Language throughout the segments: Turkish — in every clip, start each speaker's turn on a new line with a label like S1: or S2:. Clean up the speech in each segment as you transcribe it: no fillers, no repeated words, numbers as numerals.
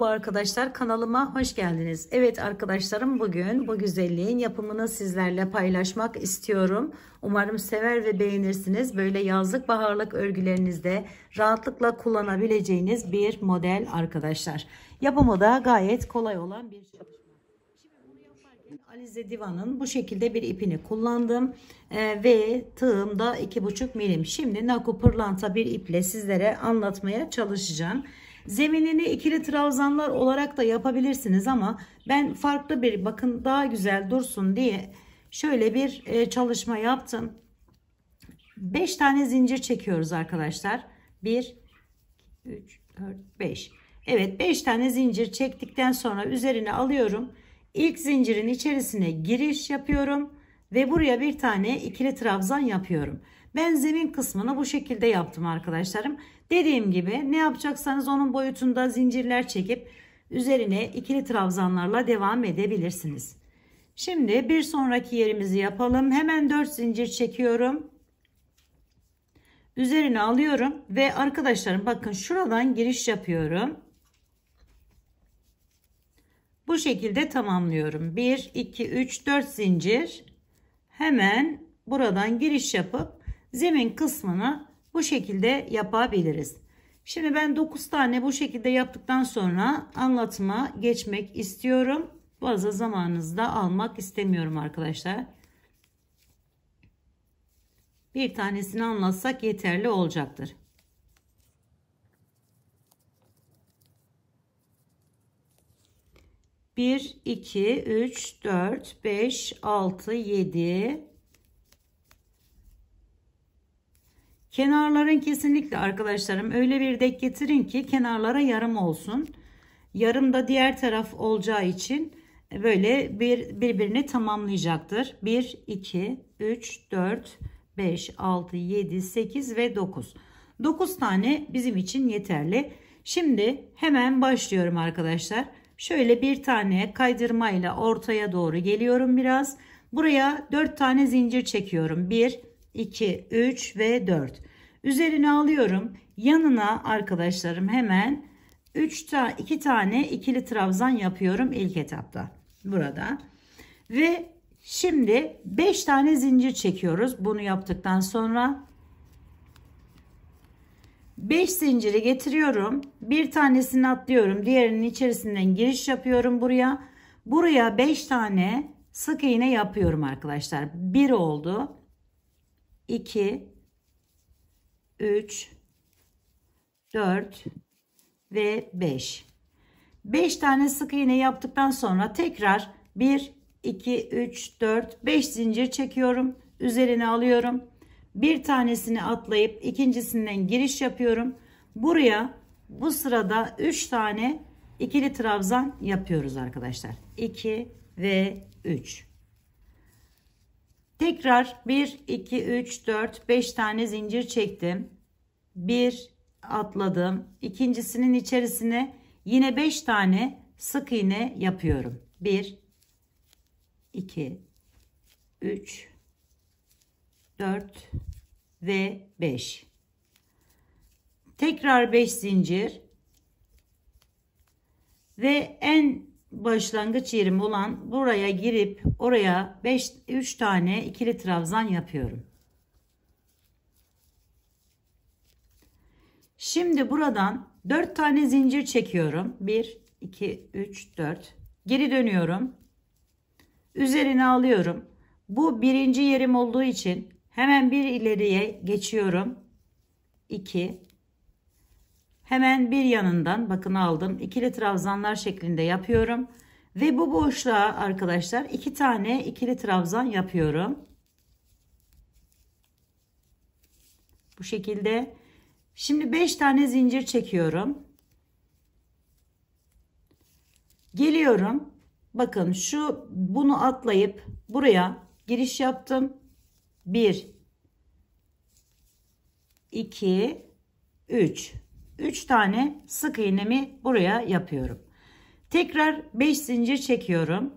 S1: Merhaba arkadaşlar, kanalıma hoş geldiniz. Evet arkadaşlarım, bugün bu güzelliğin yapımını sizlerle paylaşmak istiyorum. Umarım sever ve beğenirsiniz. Böyle yazlık baharlık örgülerinizde rahatlıkla kullanabileceğiniz bir model arkadaşlar. Yapımı da gayet kolay olan bir çalışma. Şimdi bunu yaparken Alize Divan'ın bu şekilde bir ipini kullandım ve tığım da 2,5 milim. Şimdi Naku pırlanta bir iple sizlere anlatmaya çalışacağım. Zeminini ikili trabzanlar olarak da yapabilirsiniz ama ben farklı bir, bakın daha güzel dursun diye şöyle bir çalışma yaptım. 5 tane zincir çekiyoruz arkadaşlar. 1 3 4 5. Evet, 5 tane zincir çektikten sonra üzerine alıyorum. İlk zincirin içerisine giriş yapıyorum ve buraya bir tane ikili trabzan yapıyorum. Ben zemin kısmını bu şekilde yaptım arkadaşlarım. Dediğim gibi ne yapacaksanız onun boyutunda zincirler çekip üzerine ikili trabzanlarla devam edebilirsiniz. Şimdi bir sonraki yerimizi yapalım. Hemen 4 zincir çekiyorum. Üzerine alıyorum ve arkadaşlarım bakın şuradan giriş yapıyorum. Bu şekilde tamamlıyorum. 1 2 3 4 zincir. Hemen buradan giriş yapıp zemin kısmını bu şekilde yapabiliriz. Şimdi ben 9 tane bu şekilde yaptıktan sonra anlatıma geçmek istiyorum. Fazla zamanınızı da almak istemiyorum arkadaşlar. Bir tanesini anlatsak yeterli olacaktır. Bir, 2, 3, 4, 5, 6, 7. Kenarların kesinlikle arkadaşlarım öyle bir denk getirin ki kenarlara yarım olsun. Yarım da diğer taraf olacağı için böyle birbirini tamamlayacaktır. 1, 2, 3, 4, 5, 6, 7, 8 ve 9. 9 tane bizim için yeterli. Şimdi hemen başlıyorum arkadaşlar. Şöyle bir tane kaydırmayla ortaya doğru geliyorum biraz. Buraya 4 tane zincir çekiyorum. 1, 2, 3 ve 4. Üzerine alıyorum. Yanına arkadaşlarım hemen 2 tane ikili trabzan yapıyorum ilk etapta. Burada. Ve şimdi 5 tane zincir çekiyoruz. Bunu yaptıktan sonra 5 zinciri getiriyorum. Bir tanesini atlıyorum. Diğerinin içerisinden giriş yapıyorum buraya. Buraya 5 tane sık iğne yapıyorum arkadaşlar. 1 oldu. 2 3 4 ve 5. 5 tane sık iğne yaptıktan sonra tekrar 1 2 3 4 5 zincir çekiyorum. Üzerine alıyorum. Bir tanesini atlayıp ikincisinden giriş yapıyorum. Buraya bu sırada 3 tane ikili trabzan yapıyoruz arkadaşlar. 2 ve 3. Tekrar 1 2 3 4 5 tane zincir çektim. 1 atladım. İkincisinin içerisine yine 5 tane sık iğne yapıyorum. 1 2 3 4 ve 5. Tekrar 5 zincir ve en başlangıç yerim olan buraya girip oraya 3 tane ikili trabzan yapıyorum. Şimdi buradan 4 tane zincir çekiyorum. 1 2 3 4. Geri dönüyorum. Üzerine alıyorum. Bu birinci yerim olduğu için hemen bir ileriye geçiyorum. 2. Hemen bir yanından bakın aldım. İkili trabzanlar şeklinde yapıyorum. Ve bu boşluğa arkadaşlar 2 tane ikili trabzan yapıyorum. Bu şekilde. Şimdi 5 tane zincir çekiyorum. Geliyorum. Bakın bunu atlayıp buraya giriş yaptım. 1 2 3. 3 tane sık iğnemi buraya yapıyorum. Tekrar 5 zincir çekiyorum.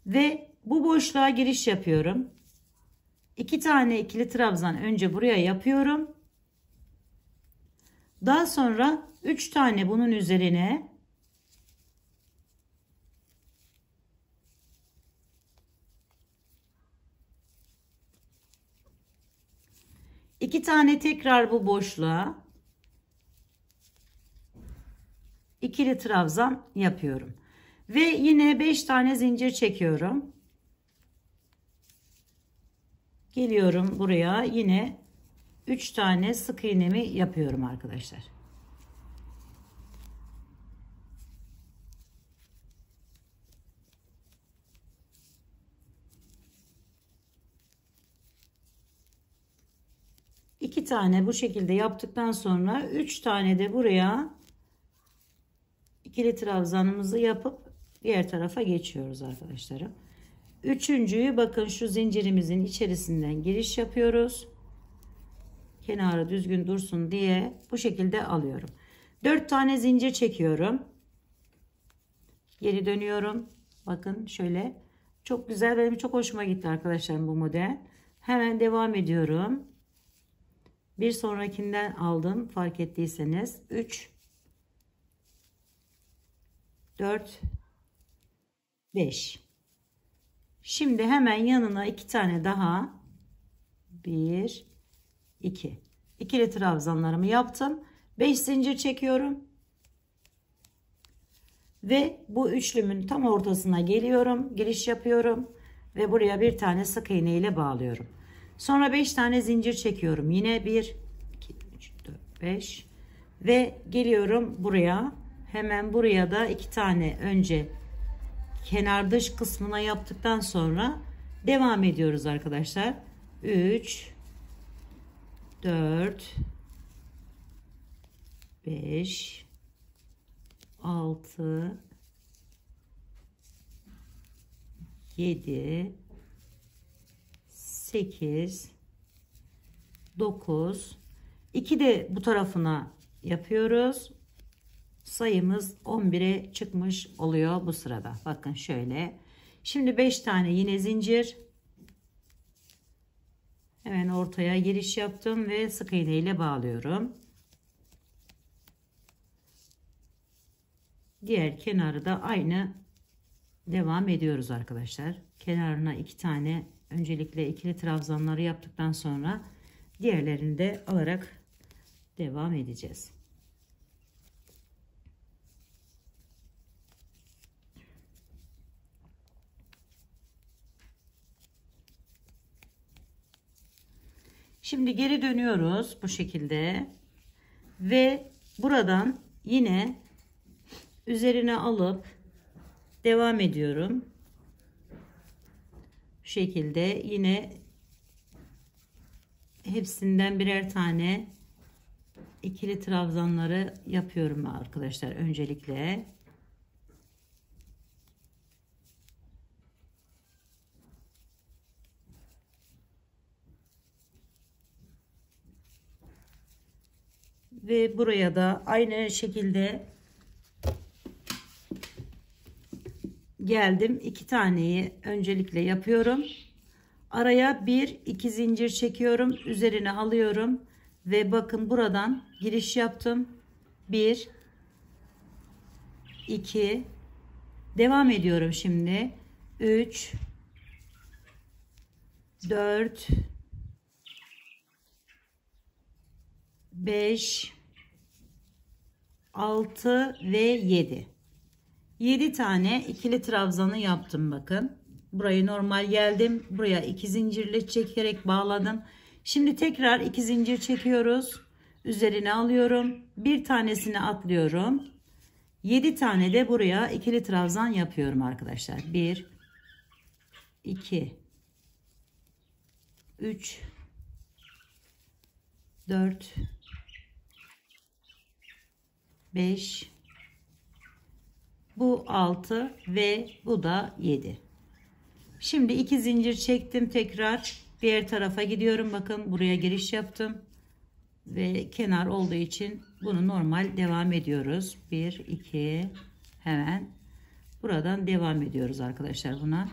S1: Ve bu boşluğa giriş yapıyorum. 2 tane ikili trabzan önce buraya yapıyorum. Daha sonra 3 tane bunun üzerine iki tane tekrar bu boşluğa ikili trabzan yapıyorum. Ve yine 5 tane zincir çekiyorum. Geliyorum buraya, yine 3 tane sık iğnemi yapıyorum arkadaşlar. İki tane bu şekilde yaptıktan sonra 3 tane de buraya ikili trabzanımızı yapıp diğer tarafa geçiyoruz arkadaşlarım. Üçüncüyü bakın şu zincirimizin içerisinden giriş yapıyoruz. Kenarı düzgün dursun diye bu şekilde alıyorum. 4 tane zincir çekiyorum. Geri dönüyorum. Bakın şöyle. Çok güzel, benim çok hoşuma gitti arkadaşlar bu model. Hemen devam ediyorum. Bir sonrakinden aldım, fark ettiyseniz. 3 4 5. Şimdi hemen yanına 2 tane daha, 1 2 ikili trabzanlarımı yaptım. 5 zincir çekiyorum ve bu üçlümün tam ortasına geliyorum, giriş yapıyorum ve buraya bir tane sık iğne ile bağlıyorum. Sonra 5 tane zincir çekiyorum, yine 1 2 3 4 5 ve geliyorum buraya. Hemen buraya da 2 tane önce kenar dış kısmına yaptıktan sonra devam ediyoruz arkadaşlar. 3 4 5 6 7 8 9 2 de bu tarafına yapıyoruz. Sayımız 11'e çıkmış oluyor bu sırada. Bakın şöyle. Şimdi 5 tane yine zincir. Hemen ortaya giriş yaptım ve sık iğne ile bağlıyorum. Diğer kenarı da aynı devam ediyoruz arkadaşlar. Kenarına 2 tane öncelikle ikili trabzanları yaptıktan sonra diğerlerini de alarak devam edeceğiz. Şimdi geri dönüyoruz bu şekilde ve buradan yine üzerine alıp devam ediyorum. Bu şekilde yine hepsinden birer tane ikili trabzanları yapıyorum arkadaşlar öncelikle. Ve buraya da aynı şekilde geldim. 2 taneyi öncelikle yapıyorum. Araya 1 2 zincir çekiyorum. Üzerine alıyorum. Ve bakın buradan giriş yaptım. 1 2 devam ediyorum şimdi. 3 4 5 6 ve 7. 7 tane ikili trabzanı yaptım bakın. Burayı normal geldim. Buraya 2 zincirle çekerek bağladım. Şimdi tekrar 2 zincir çekiyoruz. Üzerine alıyorum. Bir tanesini atlıyorum. 7 tane de buraya ikili trabzan yapıyorum arkadaşlar. 1 2 3 4 5 bu 6 ve bu da 7. Şimdi 2 zincir çektim, tekrar diğer tarafa gidiyorum. Bakın buraya giriş yaptım ve kenar olduğu için bunu normal devam ediyoruz. 1 2 hemen buradan devam ediyoruz arkadaşlar buna.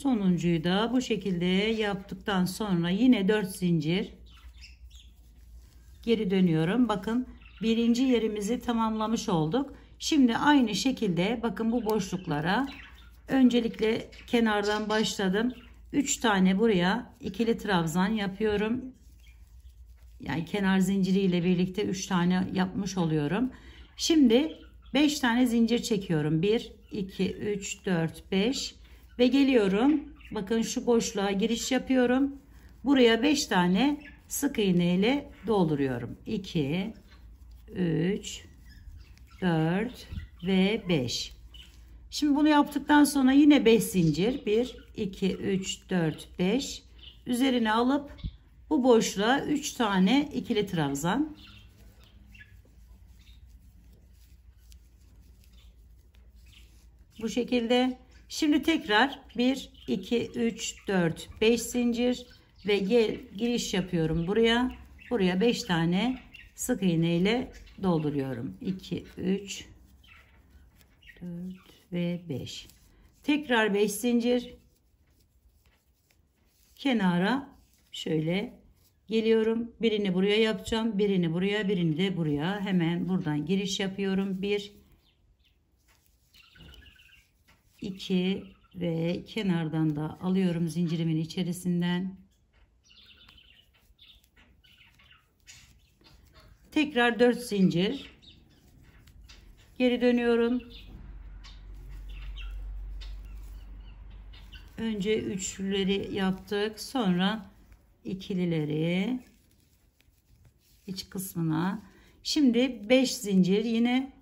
S1: Sonuncuyu da bu şekilde yaptıktan sonra yine 4 zincir geri dönüyorum. Bakın birinci yerimizi tamamlamış olduk. Şimdi aynı şekilde bakın bu boşluklara öncelikle kenardan başladım. 3 tane buraya ikili trabzan yapıyorum. Yani kenar zinciriyle birlikte 3 tane yapmış oluyorum. Şimdi 5 tane zincir çekiyorum. 1, 2, 3, 4, 5 ve geliyorum. Bakın şu boşluğa giriş yapıyorum. Buraya 5 tane sık iğne ile dolduruyorum. 2, 3, 4 ve 5. Şimdi bunu yaptıktan sonra yine 5 zincir. 1, 2, 3, 4, 5. Üzerine alıp bu boşluğa 3 tane ikili trabzan. Bu şekilde. Şimdi tekrar 1, 2, 3, 4, 5 zincir ve giriş yapıyorum buraya. Buraya 5 tane sık iğne ile dolduruyorum. 2, 3, 4 ve 5. Tekrar 5 zincir. Kenara şöyle geliyorum. Birini buraya yapacağım. Birini buraya, birini de buraya. Hemen buradan giriş yapıyorum. 1, 2 ve kenardan da alıyorum zincirimin içerisinden. Tekrar 4 zincir. Geri dönüyorum. Önce üçlüleri yaptık. Sonra ikilileri iç kısmına. Şimdi 5 zincir yine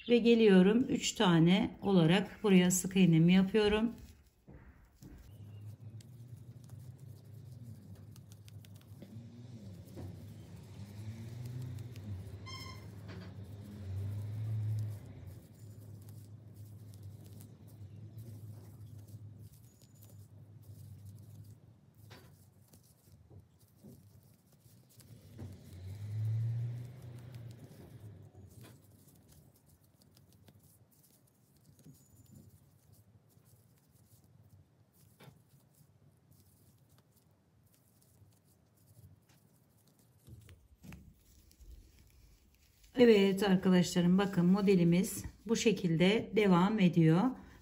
S1: ve geliyorum 3 tane olarak buraya sık iğnemi yapıyorum. Evet arkadaşlarım, bakın modelimiz bu şekilde devam ediyor.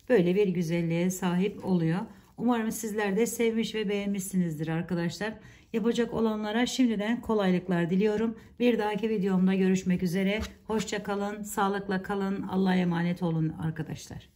S1: Böyle bir güzelliğe sahip oluyor. Umarım sizler de sevmiş ve beğenmişsinizdir arkadaşlar. Yapacak olanlara şimdiden kolaylıklar diliyorum. Bir dahaki videomda görüşmek üzere. Hoşça kalın, sağlıkla kalın. Allah'a emanet olun arkadaşlar.